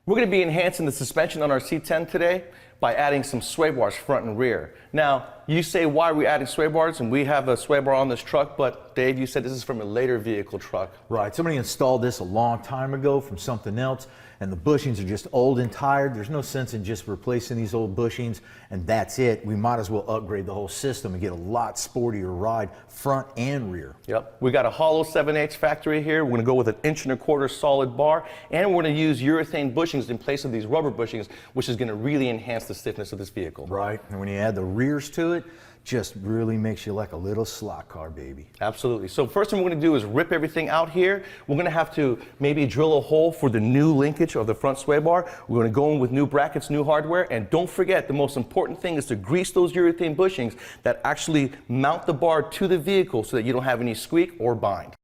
We're going to be enhancing the suspension on our C10 today by adding some sway bars front and rear. Now, you say, why are we adding sway bars? And we have a sway bar on this truck, but Dave, you said this is from a later vehicle truck. Right, somebody installed this a long time ago from something else, and the bushings are just old and tired. There's no sense in just replacing these old bushings, and that's it. We might as well upgrade the whole system and get a lot sportier ride, front and rear. Yep, we got a hollow 7/8 factory here. We're gonna go with an 1.25 inch solid bar, and we're gonna use urethane bushings in place of these rubber bushings, which is gonna really enhance the stiffness of this vehicle. Right, and when you add the rears to it, just really makes you like a little slot car, baby. Absolutely. So first thing we're going to do is rip everything out here. We're going to have to maybe drill a hole for the new linkage of the front sway bar. We're going to go in with new brackets, new hardware, and don't forget, the most important thing is to grease those urethane bushings that actually mount the bar to the vehicle so that you don't have any squeak or bind.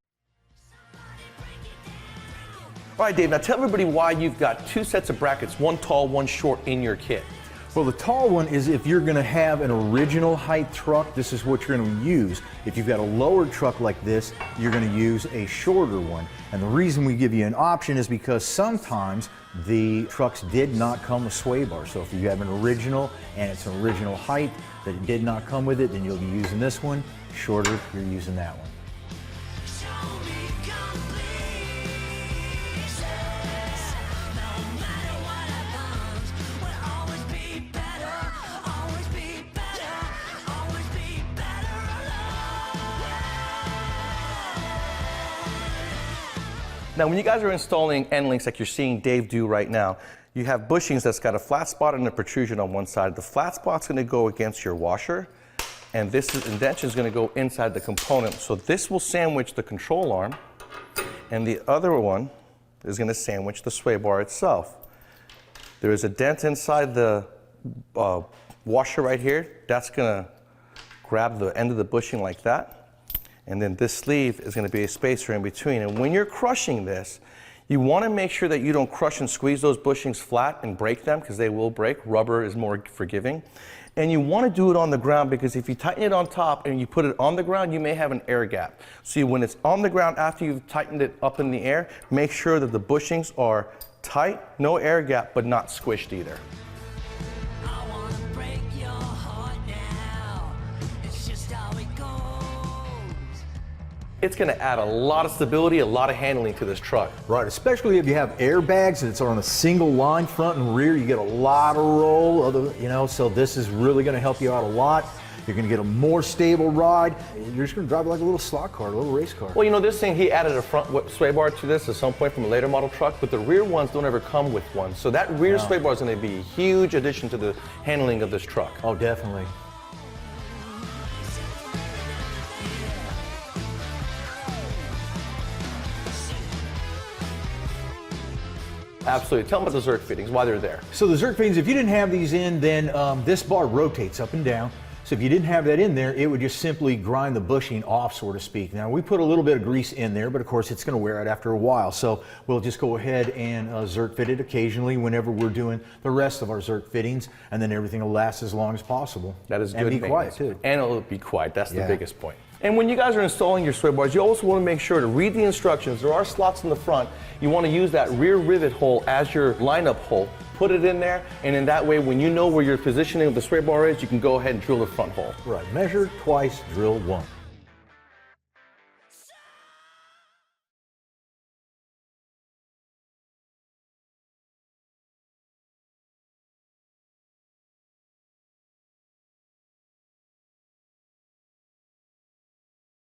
All right, Dave, now tell everybody why you've got two sets of brackets, one tall, one short, in your kit. Well, the tall one is if you're going to have an original height truck, this is what you're going to use. If you've got a lower truck like this, you're going to use a shorter one. And the reason we give you an option is because sometimes the trucks did not come with sway bars. So if you have an original and it's an original height that it did not come with it, then you'll be using this one. Shorter, you're using that one. Now, when you guys are installing end links like you're seeing Dave do right now, you have bushings that's got a flat spot and a protrusion on one side. The flat spot's going to go against your washer, and this indentation is going to go inside the component. So this will sandwich the control arm, and the other one is going to sandwich the sway bar itself. There is a dent inside the washer right here. That's going to grab the end of the bushing like that. And then this sleeve is going to be a spacer in between. And when you're crushing this, you want to make sure that you don't crush and squeeze those bushings flat and break them, because they will break. Rubber is more forgiving. And you want to do it on the ground, because if you tighten it on top and you put it on the ground, you may have an air gap. So when it's on the ground after you've tightened it up in the air, make sure that the bushings are tight, no air gap, but not squished either. It's going to add a lot of stability, a lot of handling to this truck. Right, especially if you have airbags and it's on a single line front and rear, you get a lot of roll, so this is really going to help you out a lot. You're going to get a more stable ride. You're just going to drive it like a little slot car, a little race car. Well, this thing, he added a front sway bar to this at some point from a later model truck, but the rear ones don't ever come with one. So that rear sway bar is going to be a huge addition to the handling of this truck. Oh, definitely. Absolutely. Tell them about the Zerk fittings, why they're there. So the Zerk fittings, if you didn't have these in, then this bar rotates up and down. So if you didn't have that in there, it would just simply grind the bushing off, so to speak. Now, we put a little bit of grease in there, but of course it's going to wear out after a while. So we'll just go ahead and Zerk fit it occasionally whenever we're doing the rest of our Zerk fittings, and then everything will last as long as possible. That is good. And be quiet, too. And it'll be quiet. That's the biggest point. And when you guys are installing your sway bars, you also want to make sure to read the instructions. There are slots in the front. You want to use that rear rivet hole as your lineup hole. Put it in there, and in that way, when you know where your positioning of the sway bar is, you can go ahead and drill the front hole. Right. Measure twice, drill once.